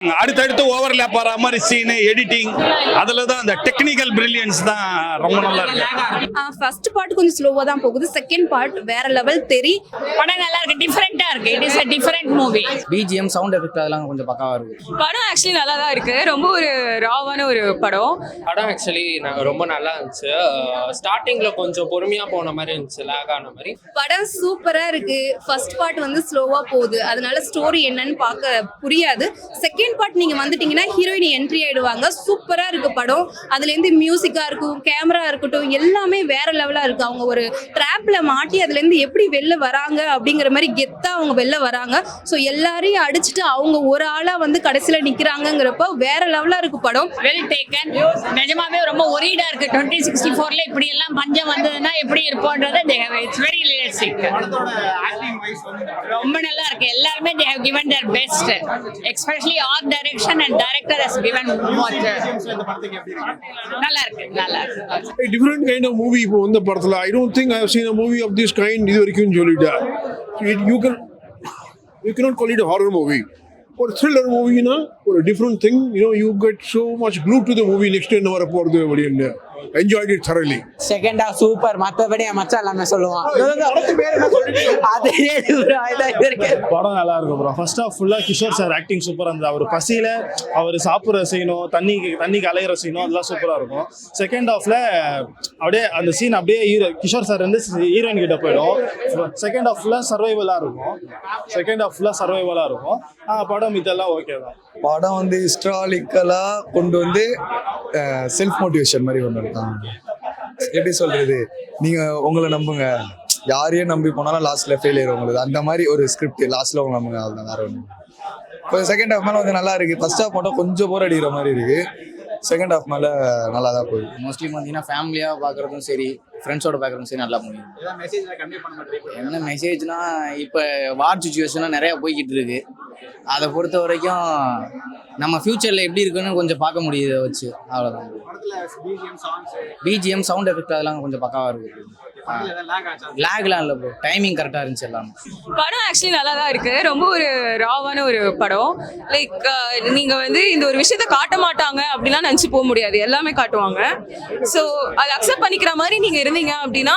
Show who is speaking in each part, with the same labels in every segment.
Speaker 1: அடுத்தடுத்து ஓவர்லேப் ஆகிற மாதிரி சீனு எடிட்டிங் அதில் தான் அந்த டெக்னிக்கல் பிரில்லியன்ஸ் தான் ரொம்ப நல்லா இருக்கு.
Speaker 2: ஃபர்ஸ்ட் பார்ட் கொஞ்சம் ஸ்லோவாக தான் போகுது, செகண்ட் பார்ட் வேற லெவல் தெரி.
Speaker 3: படம் நல்லா இருக்கு, டிஃபரெண்டா இருக்கு. It is a different movie.
Speaker 4: BGM sound effect அதெல்லாம் கொஞ்சம் பக்காவா இருக்கு.
Speaker 5: படம் ஆக்சுவலி நல்லா தான் இருக்கு, ரொம்ப ஒரு ராவான ஒரு படம்.
Speaker 6: படம் ஆக்சுவலி ரொம்ப நல்லா இருந்துச்சு. ஸ்டார்டிங்ல கொஞ்சம் பொறுமையா போன மாதிரி இருந்துச்சு, லேக் ஆன மாதிரி.
Speaker 2: படம் சூப்பரா இருக்கு. ஃபர்ஸ்ட் பார்ட் வந்து ஸ்லோவா போகுது, அதனால ஸ்டோரி என்னன்னு பார்க்க புரியாது. செகண்ட் பார்ட் நீங்க வந்துட்டீங்கன்னா ஹீரோயின் என்ட்ரி ஆயிடுவாங்க. சூப்பரா இருக்கு படம். அதுல இருந்து மியூசிக்கா இருக்கும், கேமரா இருக்கட்டும், எல்லாமே வேற லெவலா இருக்கு. அவங்க ஒரு ட்ராப்ல மாட்டி அதுல இருந்து எப்படி வெளில வராங்க அப்படிங்கிற மாதிரி கெத்தா அவங்க வெளில வராங்க. ஸோ எல்லாரையும் அடிச்சுட்டு அவங்க ஒரு ஆளா வந்து கடைசியில நிக்கிறாங்கிறப்ப வேற லெவலா இருக்கு படம்.
Speaker 3: Well taken. நிஜமாவே ரொம்ப ஒரீடா இருக்கு. 2064ல இப்படி எல்லாம் பஞ்சம் வந்ததுன்னா எப்படி இருப்போன்றது இட்ஸ் வெரி ரியலிஸ்டிக். ரொம்ப நல்லா இருக்கு. எல்லாருமே they have given their best, especially art direction and director has given much. நல்லா இருக்கு, நல்லா இருக்கு.
Speaker 7: A different kind of movie இப்போ இந்த படத்துல. I don't think I have seen a movie of this kind இது வரைக்கும் சொல்லிட்டா. You cannot call it a horror movie. ஒரு thriller மூவினா ஒரு different thing. You get so much glued to the movie. next என்ன வர போறது அப்படின்னு enjoyed it thoroughly.
Speaker 4: Second half super, மத்தபடி மச்சான் எல்லாமே சொல்லுவான்.
Speaker 8: படம் நல்லா இருக்கும் ப்ரோ. ஃபர்ஸ்ட் ஹாஃப் ஃபுல்லா கிஷோர் சார் ஆக்டிங் சூப்பரா இருந்தது. அவர் பசியில அவர் சாப்பிட்ற சீனும் தண்ணிக்கு அலையிற சீனும் அதெல்லாம் சூப்பரா இருக்கும். செகண்ட் ஹாஃப்ல அப்படியே அந்த சீன் அப்படியே கிஷோர் சார் வந்து ஹீரோயின் கிட்ட போயிடும். செகண்ட் ஹாஃப் ஃபுல்லா சர்வைவலா இருக்கும். படம் இதெல்லாம் ஓகே தான்.
Speaker 9: படம் வந்து ஹிஸ்டாரிக்கலா கொண்டு வந்து செல்ஃப் மோட்டிவேஷன் மாதிரி ஒன்று இருக்காங்க. எப்படி சொல்றது, நீங்க உங்களை நம்புங்க, யாரையும் நம்பி போனாலும் லாஸ்ட்ல ஃபெயிலியர் உங்களுக்கு, அந்த மாதிரி ஒரு ஸ்கிரிப்ட். லாஸ்ட்ல உங்களை நம்புங்க, அதுதான் வேற ஒன்று. இப்போ செகண்ட் ஹாஃப் மேலே வந்து நல்லா இருக்கு. ஃபர்ஸ்ட் ஹாஃப் மட்டும் கொஞ்சம் போர் அடிக்கிற மாதிரி இருக்கு. செகண்ட் ஹாஃப் மேலே நல்லா தான் போகுது.
Speaker 4: மோஸ்ட்லி பார்த்தீங்கன்னா ஃபேமிலியாக பார்க்குறதும் சரி, ஃப்ரெண்ட்ஸோட பார்க்குறதும் சரி, நல்லா முடியும். என்ன மெசேஜ்னா, இப்போ வார் சுச்சுவேஷன்லாம் நிறையா போய்கிட்டு இருக்கு. அதை பொறுத்த வரைக்கும் நம்ம ஃபியூச்சரில் எப்படி இருக்குன்னு கொஞ்சம் பார்க்க முடியுது வச்சு, அவ்வளோதான். பிஜிஎம் சவுண்ட் எஃபெக்ட் அதெல்லாம் கொஞ்சம் பக்காவாக இருக்கு. லேக்லாம் இல்லை ப்ரோ, டைமிங் கரெக்டாக இருந்துச்சு எல்லாமே.
Speaker 5: படம் ஆக்சுவலி நல்லா தான் இருக்கு, ரொம்ப ஒரு ராவான ஒரு படம். லைக் நீங்க வந்து இந்த ஒரு விஷயத்த காட்ட மாட்டாங்க அப்படிலாம் நினச்சி போக முடியாது, எல்லாமே காட்டுவாங்க. ஸோ அதை அக்செப்ட் பண்ணிக்கிற மாதிரி நீங்க இருந்தீங்க அப்படின்னா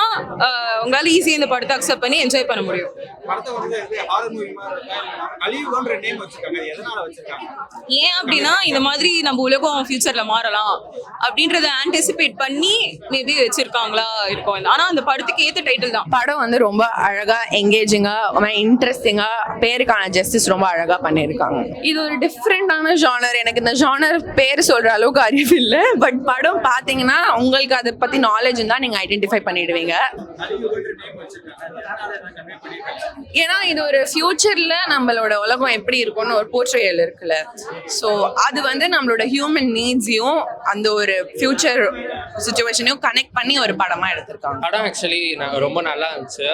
Speaker 5: உங்களால ஈஸியாக இந்த படத்தை அக்செப்ட் பண்ணி என்ஜாய் பண்ண முடியும். ஏன் அப்படின்னா இந்த மாதிரி நம்ம உலகம் ஃபியூச்சர்ல மாறலாம் அப்படின்றத ஆன்டிசிபேட் பண்ணி மேபி வச்சிருக்காங்களா இருக்கும். ஆனா அந்த படத்துக்கு ஏத்த டைட்டில் தான்.
Speaker 10: படம் வந்து ரொம்ப அழகா, எங்கேஜிங்கா, இன்ட்ரெஸ்டிங்கா, பேருக்கான ஜஸ்டிஸ் ரொம்ப அழகா பண்ணியிருக்காங்க. இது ஒரு டிஃப்ரெண்டான ஜானர். எனக்கு இந்த ஜானர் பேர் சொல்ற அளவுக்கு அறிவு இல்லை. பட் படம் பார்த்தீங்கன்னா உங்களுக்கு அதை பத்தி நாலேஜ் இருந்தா நீங்க ஐடென்டிஃபை பண்ணிடுவீங்க. ஏன்னா இது ஒரு ஃபியூச்சர்ல நம்மளோட உலகம் எப்படி இருக்கும்னு ஒரு போர்ட்ரேயல் இருக்குல்ல. ஸோ அது வந்து நம்மளோட ஹியூமன் நீட்ஸையும் அந்த ஒரு ஃபியூச்சர் சுச்சுவேஷனையும் கனெக்ட் பண்ணி ஒரு படமா எடுத்திருக்காங்க.
Speaker 6: படம் ஆக்சுவலி ரொம்ப நல்லா இருந்துச்சு.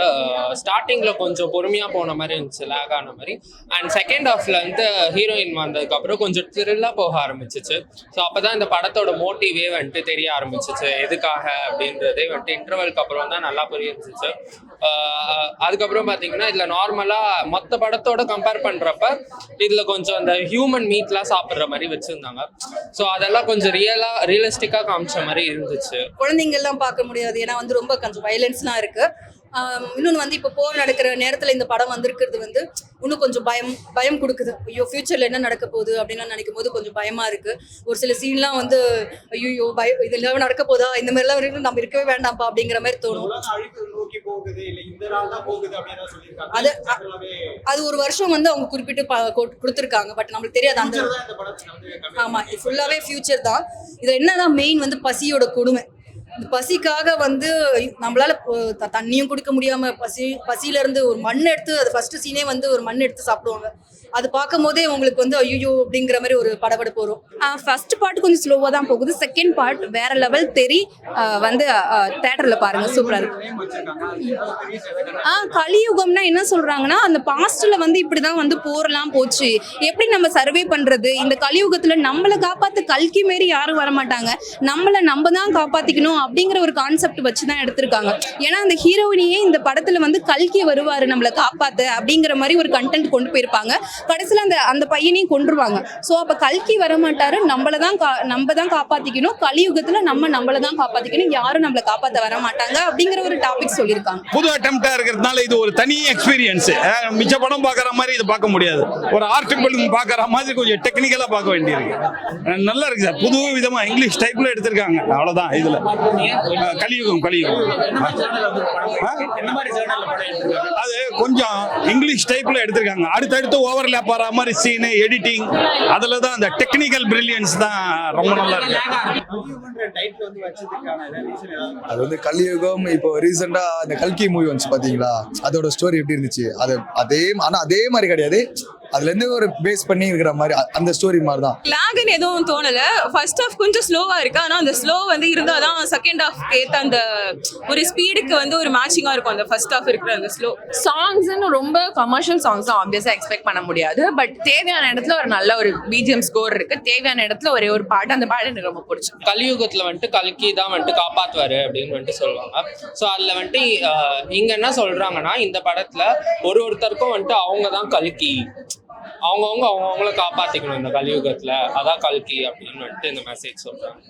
Speaker 6: ஸ்டார்டிங்ல கொஞ்சம் பொறுமையா போன மாதிரி இருந்துச்சு, லேக் ஆன மாதிரி. அண்ட் செகண்ட் ஹாஃப்ல வந்து ஹீரோயின் வந்ததுக்கு அப்புறம் கொஞ்சம் த்ரில்லா போக ஆரம்பிச்சிச்சு. ஸோ அப்பதான் இந்த படத்தோட மோட்டிவே வந்துட்டு தெரிய ஆரம்பிச்சிச்சு, எதுக்காக அப்படின்றதே வந்துட்டு இன்டர்வலுக்கு அப்புறம் தான் நல்லா புரிய இருந்துச்சு. அதுக்கப்புறம் பார்த்தீங்கன்னா இதில் நார்மலாக மற்ற படத்தோட கம்பேர் பண்ணுறப்ப இதில் கொஞ்சம் அந்த ஹியூமன் மீட்லாம் சாப்பிட்ற மாதிரி வச்சுருந்தாங்க. ஸோ அதெல்லாம் கொஞ்சம் ரியலிஸ்டிக்காக காமிச்ச மாதிரி இருந்துச்சு.
Speaker 2: குழந்தைங்கள்லாம் பார்க்க முடியாது, ஏன்னா வந்து ரொம்ப கொஞ்சம் வயலன்ஸ்லாம் இருக்கு. இன்னொன்று வந்து இப்போ போர் நடக்கிற நேரத்தில் இந்த படம் வந்திருக்கிறது வந்து இன்னும் கொஞ்சம் பயம் கொடுக்குது. ஐயோ ஃபியூச்சரில் என்ன நடக்க போகுது அப்படின்னு நினைக்கும் போது கொஞ்சம் பயமா இருக்கு. ஒரு சில சீன்லாம் வந்து ஐயோ இதெல்லாம் நடக்க போதா, இந்த மாதிரிலாம் நம்ம இருக்கவே வேண்டாம்ப்பா அப்படிங்கிற மாதிரி தோணும். அது ஒரு வருஷம் வந்து அவங்க குறிப்பிட்டு கொடுத்துருக்காங்க. பட் நம்மளுக்கு தெரியாது அந்த. ஆமா, இது ஃபுல்லாவே ஃபியூச்சர் தான். இதுல என்னதான் மெயின் வந்து பசியோட கொடுமை. இந்த பசிக்காக வந்து நம்மளால தண்ணியும் குடிக்க முடியாம பசியில இருந்து ஒரு மண் எடுத்து, அது ஃபர்ஸ்ட் சீனே வந்து ஒரு மண் எடுத்து சாப்பிடுவாங்க. அது பார்க்கும் போதே உங்களுக்கு வந்து ஐயோ அப்படிங்கிற மாதிரி ஒரு படபடப்பு வரும். ஃபர்ஸ்ட் பார்ட் கொஞ்சம் ஸ்லோவாக தான் போகுது, செகண்ட் பார்ட் வேற லெவல் தெரி. வந்து தேட்டர்ல பாருங்க, சூப்பரா இருக்கு. கலியுகம்னா என்ன சொல்றாங்கன்னா, அந்த பாஸ்ட்ல வந்து இப்படிதான் வந்து போரெல்லாம் போச்சு, எப்படி நம்ம சர்வே பண்றது, இந்த கலியுகத்துல நம்மளை காப்பாத்து கல்கி மாரி யாரும் வரமாட்டாங்க, நம்மளை நம்ம தான் காப்பாத்திக்கணும் அப்படிங்கிற ஒரு கான்செப்ட் வச்சு தான் எடுத்திருக்காங்க. ஏன்னா அந்த ஹீரோயினியே இந்த படத்துல வந்து கல்கி வருவாரு நம்மளை காப்பாத்து அப்படிங்கிற மாதிரி ஒரு கண்டென்ட் கொண்டு போயிருப்பாங்க. கடைசியில் அந்த பையனையும் கொண்டுருவாங்க. ஸோ அப்ப கல்கி வரமாட்டாரு, நம்ம தான் காப்பாத்திக்கணும், கலியுகத்துல நம்மளை தான் காப்பாத்திக்கணும், யாரும் நம்மளை காப்பாத்த வர மாட்டாங்க அப்படிங்கிற ஒரு டாபிக் சொல்லியிருக்காங்க.
Speaker 1: புது அட்டெம்ப்டா இருக்கிறதுனால இது ஒரு தனி எக்ஸ்பீரியன்ஸ். மிச்ச படம் பார்க்குற மாதிரி இது பார்க்க முடியாது. ஒரு ஆர்டிபிள் பார்க்குற மாதிரி கொஞ்சம் டெக்னிக்கலா பார்க்க வேண்டியிருக்கு. நல்லா இருக்கு சார், புது விதமா இங்கிலீஷ் டைப்ல எடுத்திருக்காங்க. அவ்வளவுதான். இதுல கலியுகம் அது கொஞ்சம் இங்கிலீஷ் டைப்ல எடுத்திருக்காங்க. அடுத்தடுத்து ஓவர்லேப் ஆகிற மாதிரி சீனு, எடிட்டிங், அதுல தான் அந்த டெக்னிக்கல் பிரில்லியன்ஸ் தான் ரொம்ப நல்லா இருக்கு.
Speaker 9: அது வந்து கலியுகம். இப்போ ரீசெண்டா அந்த கல்கி மூவி வந்துச்சு பாத்தீங்களா, அதோட ஸ்டோரி எப்படி இருந்துச்சு? அதே மாதிரி கிடையாது, அதுல இருந்து ஒரு பேஸ் பண்ணி இருக்கிற மாதிரி அந்த ஸ்டோரி மாதிரி தான்.
Speaker 5: லாக்னு எதுவும் தோணல. ஃபர்ஸ்ட் ஹாஃப் கொஞ்சம் ஸ்லோவா இருக்கு, ஆனா அந்த ஸ்லோ வந்து இருந்தாதான் செகண்ட் ஹாஃப் ஏத்த அந்த ஒரு ஸ்பீடுக்கு வந்து ஒரு மேட்சிங்கா இருக்கும் அந்த ஃபர்ஸ்ட் ஹாஃப் இருக்கிற அந்த ஸ்லோ.
Speaker 10: சாங்ஸ்ன்னு ரொம்ப கமர்ஷியல் சாங்ஸ் தான் ஆப்வியஸா எக்ஸ்பெக்ட் பண்ண முடியாது. பட் தேவையான இடத்துல ஒரு நல்ல ஒரு பிஜிஎம் ஸ்கோர் இருக்கு. தேவையான இடத்துல ஒரே ஒரு பாட்டு, அந்த பாட்டு எனக்கு ரொம்ப பிடிச்சி.
Speaker 6: கலியுகத்துல வந்துட்டு கல்கி தான் வந்துட்டு காப்பாத்துவாரு அப்படின்னு வந்துட்டு சொல்லுவாங்க. ஸோ அதுல வந்துட்டு இங்க என்ன சொல்றாங்கன்னா, இந்த படத்துல ஒருத்தருக்கும் வந்துட்டு அவங்க தான் கல்கி, அவங்கவுங்கள காப்பாத்திக்கணும் இந்த கலியுகத்துல, அதான் கல்கி அப்படின்னு வந்துட்டு இந்த மெசேஜ் சொல்றாங்க.